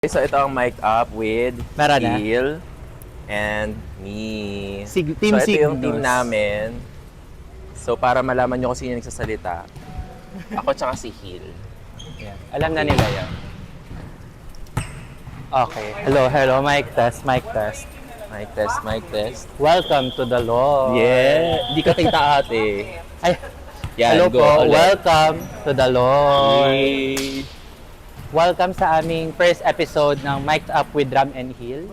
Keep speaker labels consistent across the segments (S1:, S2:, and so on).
S1: So ito ang mic up with
S2: Meron na?
S1: Hill and me.
S2: Team
S1: so ito yung
S2: Signos.
S1: team namin. So para malaman nyo kung sino yung nagsasalita, ako tsaka si Hill.
S2: Yeah. Alam na nila yan. Okay. Hello. Mic test.
S1: Mic test.
S2: Welcome to the Lord.
S1: Yeah! Hindi ka kita ate.
S2: Ay,
S1: Yan,
S2: hello
S1: go
S2: po.
S1: ulit.
S2: Welcome to the Lord.
S1: Yay!
S2: Welcome sa aming first episode ng Mic'd Up with Ram and Hill.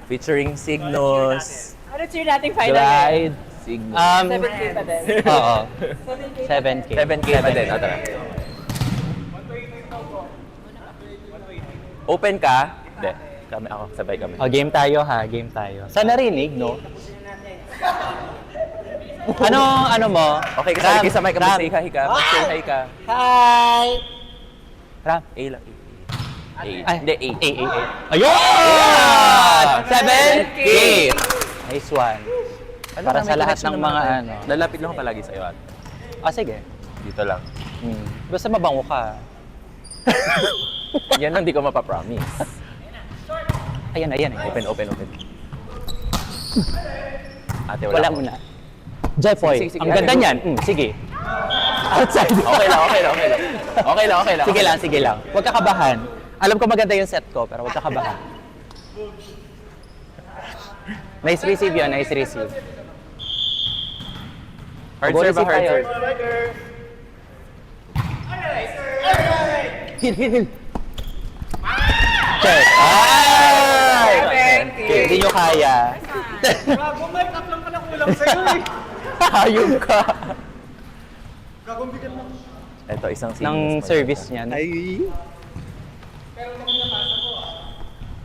S1: Featuring Signos.
S3: Ano cheer nating final
S1: Glide. Signos.
S3: 7K pa din.
S2: Oo. 7K.
S1: 7K pa din. O, tara. Open ka? Hindi. Kami ako. Sabay kami.
S2: Oh, game tayo ha. Game tayo. Sana narinig, no? ano mo?
S1: Okay, kasali ka sa mic.
S2: Ram.
S1: Say hi ka. Say hi ka.
S2: Hi! Ram.
S1: A lang. A.
S2: Ay,
S1: Hindi, A.
S2: Ayun! 7K!
S1: 7K!
S2: Nice one.
S1: Ano
S2: Para
S1: na,
S2: sa
S1: may
S2: lahat
S1: connection
S2: ng
S1: naman
S2: mga
S1: ako.
S2: ano.
S1: Lalapit lang ako palagi sa'yo at
S2: Sige.
S1: dito lang.
S2: Basta mabango ka.
S1: Yan lang di ko mapapromise.
S2: Ayan.
S1: Open. Ate,
S2: Wala
S1: ako.
S2: muna. Jepoy,
S1: Sige,
S2: ang ganda niyan. Sige. Outside.
S1: Okay lang.
S2: Sige lang. Huwag ka kabahan. Alam ko maganda yung set ko, pero huwag ka kabahan. Nice receive yun, nice receive.
S1: Hard
S2: Go
S1: serve ba,
S2: receive
S1: hard
S2: tayo.
S1: serve?
S2: Hil. Check. Ay! Hindi nyo kaya.
S3: Bago mic up lang pala kulang sa'yo eh.
S1: Hayop ka.
S3: Gagumbigan lang.
S1: Ito, isang
S2: Ng service niyan.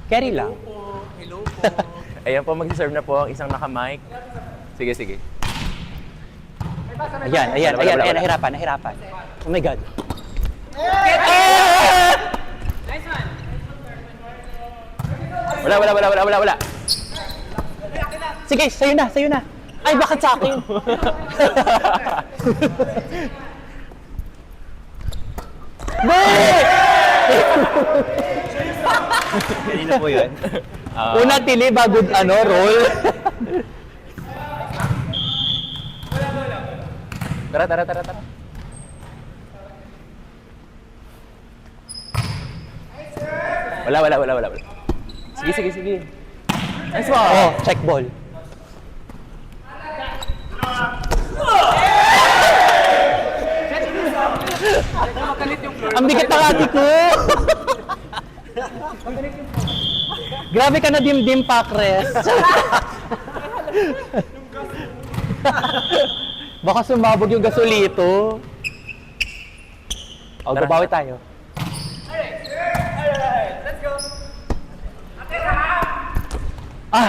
S2: Carry lang.
S1: Ayan po, mag-serve na po ang isang naka-mic. Sige.
S2: Ayan,
S1: Wala.
S2: nahirapan. Oh my God.
S3: Nice one.
S1: Wala.
S2: Sige, sa'yo na. Ay, bakit sa akin?
S1: Kanina po yun.
S2: Una tili, bago roll.
S1: Tara. Wala. Sige. Nice one.
S2: Oh, check ball. Ang bigat ng ate ko! Grabe ka na dim-dim, Pakres. Baka sumabog yung gasolito. O,
S1: Tara.
S2: babawi tayo.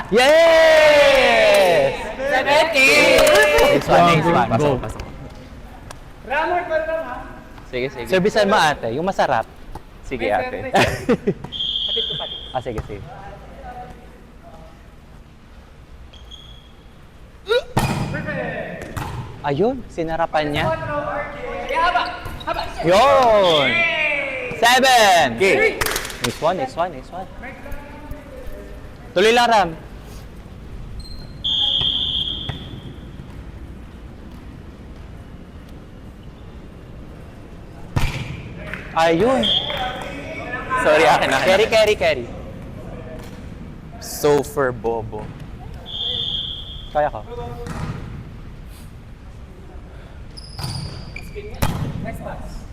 S2: Yes!
S3: 7K!
S1: Nice one.
S2: Go.
S1: Pasok.
S3: Ramor pa lang ha.
S1: Sige.
S2: Servicean mo ate, yung masarap.
S1: Sige, ate.
S3: Hatid ko pa din.
S2: Sige. Ayun, sinarapan niya.
S3: Kaya haba.
S2: Yun! 7!
S1: Okay.
S2: Nice one. Tuloy lang, Ram. Ayun.
S1: Sorry, akin na.
S2: Carry.
S1: Sofer bobo.
S2: Kaya ko.
S3: Next pass.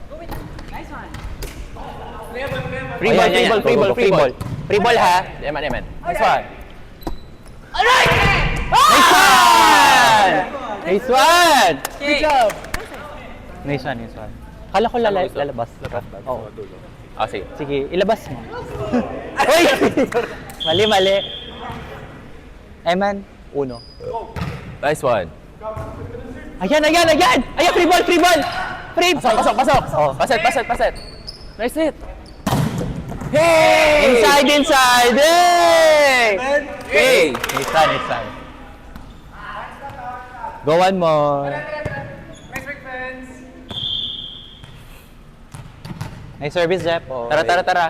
S3: Go with it. Nice one.
S1: Free ball.
S2: Free ball ha.
S1: Eman. Nice one.
S2: Nice one!
S3: Good job.
S2: Nice one. Kala ko lalabas. Oo.
S1: Sige.
S2: Sige, ilabas mo. Uy! Mali. Eman, 1.
S1: Nice one.
S2: Ayan! Ayan, free ball!
S1: Pasok.
S2: Oh.
S1: Paset. Nice hit. Hey!
S2: Inside! Hey!
S1: Hey!
S2: Nice one. Go one more.
S3: Nice work, friends.
S2: Nice service, Jeff. Oh,
S1: Tara, tara, tara.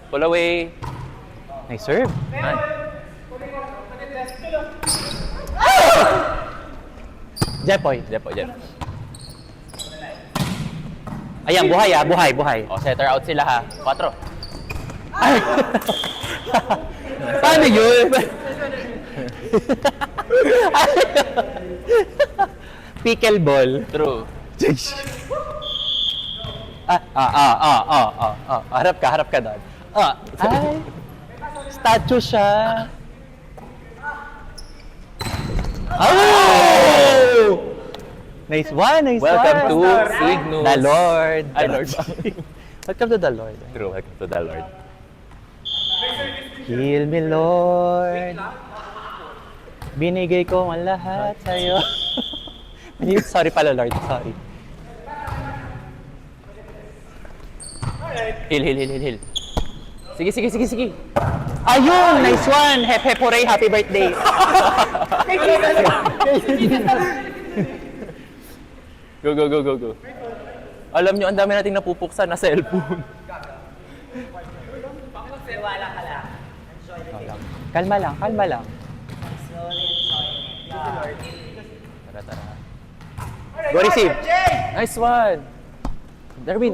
S1: Pull away.
S2: Nice serve.
S1: Ay.
S2: Jepoy.
S1: Jeff, oh, Jeff.
S2: Ayan, buhay ah. Buhay, buhay.
S1: O, setter out sila ha. 4.
S2: Ay! Paano yun? Pickleball.
S1: True.
S2: Harap ka doon. Ay! Statue siya. Oh! Nice one, nice
S1: Welcome
S2: one.
S1: to Cygnus.
S2: The Lord.
S1: Ay, Lord.
S2: Welcome to the Lord.
S1: True, welcome to the Lord.
S2: Heal me, Lord. Binigay ko ang lahat sa'yo. Sorry pala, Lord. Sorry.
S1: Heal. Sige.
S2: Ayun! Nice one! Hep hep hooray! Happy birthday!
S1: Go. Alam nyo, ang dami nating napupuksan na cellphone.
S2: Kalma lang.
S1: Tara.
S2: Go receive!
S1: Nice one. Darwin.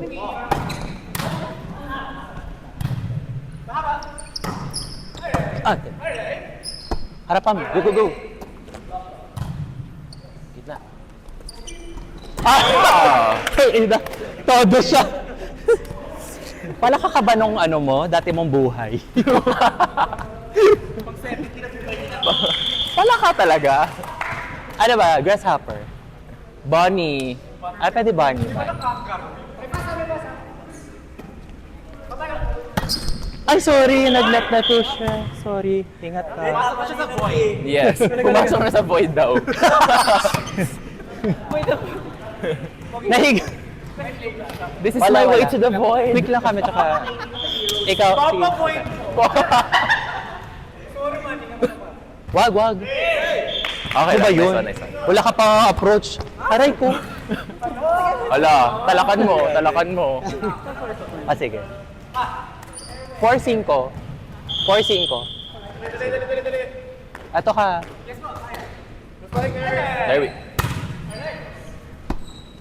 S2: Harapan mo.
S1: Go. Gitna.
S2: Ina, todo siya. Wala ka ba nung ano mo, dati mong buhay?
S1: Pala ka talaga.
S2: Ano ba? Grasshopper?
S1: Bunny.
S2: Ay, pwede bunny ba? Ay, sorry. Nag-let na to siya. Sorry. Ingat ka.
S1: Yes. Pumasok na sa void daw.
S2: Nahig.
S1: This is my way to the void.
S2: Quick lang kami, tsaka... Ikaw, sige. Wag.
S1: Okay
S2: Ano ba
S1: lang,
S2: yun?
S1: nice one.
S2: Wala ka pa approach. Aray ko.
S1: Ala, talakan mo.
S2: Ah, sige. 4-5. 4-5. Ato ka.
S1: Darwin.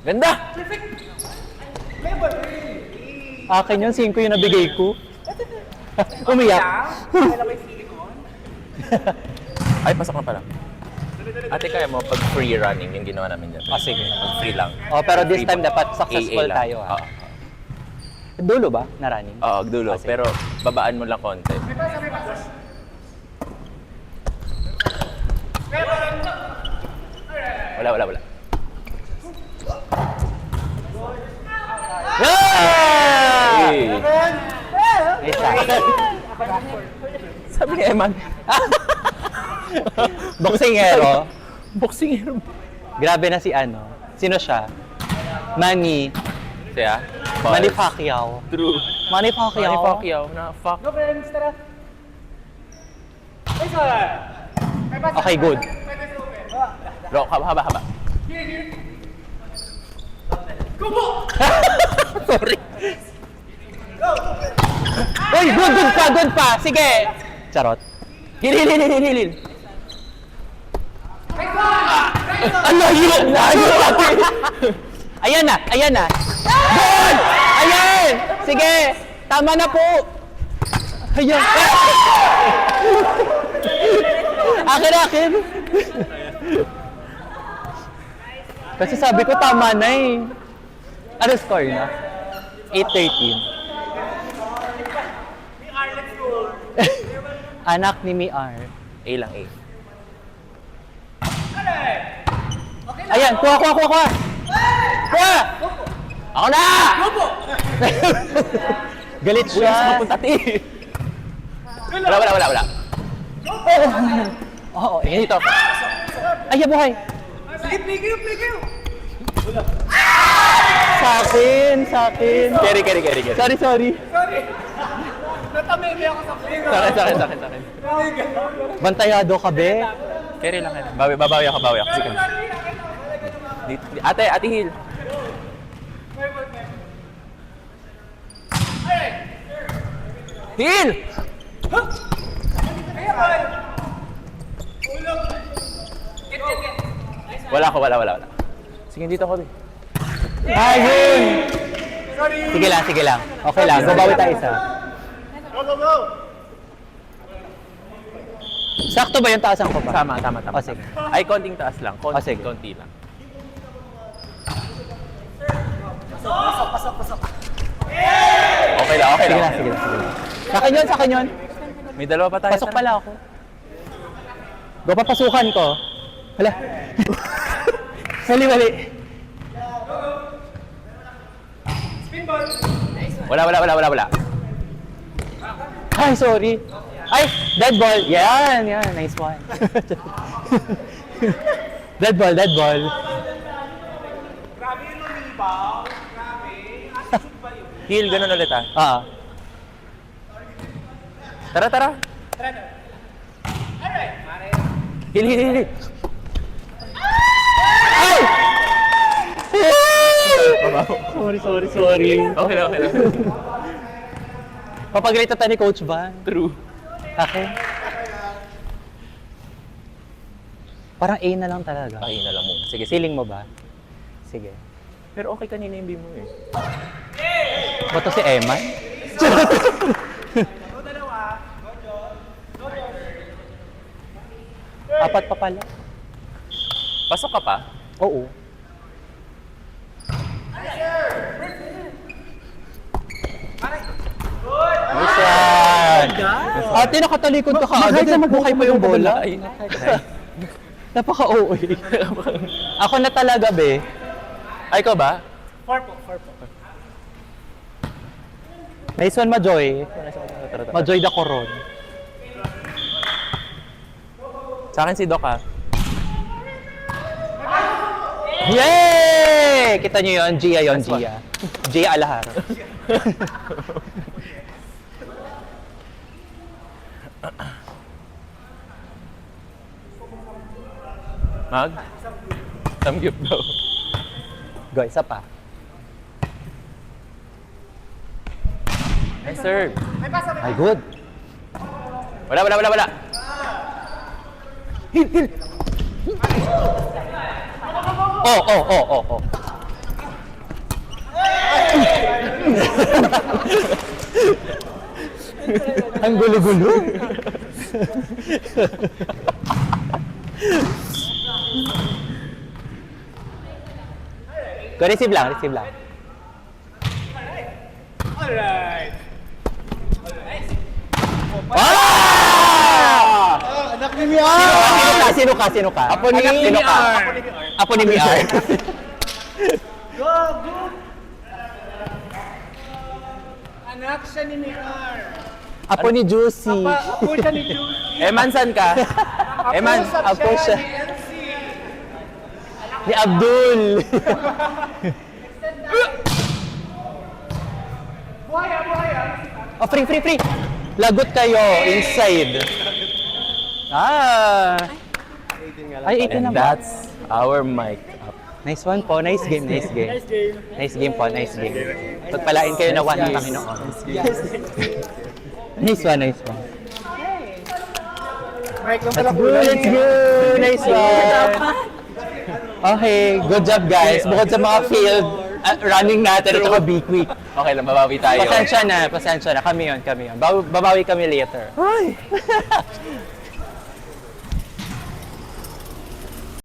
S1: Ganda!
S2: Akin yun, 5 yung nabigay ko. Umiyak.
S1: Ay, pasok na pala. Ate, kaya mo pag free running yung ginawa namin dyan.
S2: Ah, sige.
S1: Pag free lang.
S2: Oh, pero this
S1: Free
S2: time
S1: ba?
S2: dapat successful
S1: AA lang.
S2: tayo, ha?
S1: Oo.
S2: Dulo ba na running?
S1: Oo, dulo.
S2: Ah, sige.
S1: Pero babaan mo lang konti. Wala.
S2: Yeah!
S1: Hey!
S2: Isa.
S1: Sabi ni Eman,
S2: Boxingero.
S1: boxing.
S2: Grabe na si ano. Sino siya? Manny.
S1: Siya?
S2: Manny Pacquiao.
S1: True.
S2: Manny Pacquiao.
S1: Manny Pacquiao na fuck.
S2: Okay, good.
S1: Rock, haba.
S2: Sorry. Uy, good pa. Sige. Charot.
S1: Hilil.
S2: Ang layo! Ayan na. Good! Ayan! Sige! Tama na po! Ayan! Akin! Kasi sabi ko tama na eh. Ano score na? 8-13. Anak ni Miar.
S1: A lang, A.
S2: Ayan, kuha! Kuha!
S1: Ako na!
S2: Galit
S1: Uy,
S2: siya.
S1: saan mapunta, ti? Wala.
S2: Oo,
S1: Tingin dito.
S2: ay, buhay. Sa akin.
S1: Carry.
S2: Sorry.
S1: Sa akin.
S2: Bantayado ka, be.
S1: Carry lang. Babawi ako. Sige. Ate Hill. Heal! Wala ko, wala. Sige, dito ako.
S2: Ayun! Sige lang. Okay lang. Babawi tayo isa. Sakto ba yung taasan ko ba?
S1: Tama.
S2: O, sige.
S1: Ay, konting taas lang.
S2: sige.
S1: Konti lang. Okay lang.
S2: Sige lang. Sa akin yun.
S1: May dalawa pa tayo.
S2: Pasok pala ako. Go, papasukan ko. Hala. Mali.
S1: Wala.
S2: Ay, sorry. Ay, dead ball. Yan. Nice one. Dead ball.
S1: Heal, ganun ulit ah. Tara. Heal.
S2: Sorry.
S1: Okay lang.
S2: Papagrita tayo ni Coach Van.
S1: True.
S2: Okay. Parang A na lang talaga.
S1: Okay na lang muna. Sige.
S2: Feeling mo ba? Sige.
S1: Pero okay kanina yung beam mo eh.
S2: Bato si Emma? Apat pa pala.
S1: Pasok ka pa?
S2: Oo. Nice one! Ate, nakatalikod ka kaagad. Magbuhay pa yung bola.
S1: Ay,
S2: Napaka-OA. Ako na talaga, be.
S1: Ay, ikaw ba?
S3: Four po.
S2: Nice one, Majoy. Majoy the Coron.
S1: Sa akin si Doc ah.
S2: Yay! Kita nyo yun? Gia yun, Gia. Gia Alahar.
S1: Mag? Samgyup daw.
S2: Go, isa pa.
S1: Nice serve.
S2: Ay, good.
S1: Wala.
S2: Oh. Ang gulo-gulo. Go, receive lang.
S3: Alright.
S2: Anak ni Miar! Sino ka? Apo ni Miar. Apo ni Miar.
S3: Go! Anak siya ni Miar.
S2: Apo ni Juicy.
S3: Apo siya ni Julie.
S1: Eman, saan ka? Eman.
S2: Apo siya.
S3: Ni NC.
S2: Ni Abdul.
S3: Buhaya.
S2: Oh, free. Lagot kayo inside. Ay, 18
S1: And
S2: naman.
S1: that's our mic up.
S2: Nice one po. Nice game. Nice game po. Pagpalain kayo na 1 ng Panginoon. Nice one. Let's go. Nice one. Okay, good job guys. Bukod sa mga field running natin at saka be quick.
S1: Okay lang, babawi tayo.
S2: Pasensya na. Kami yun. Babawi kami later.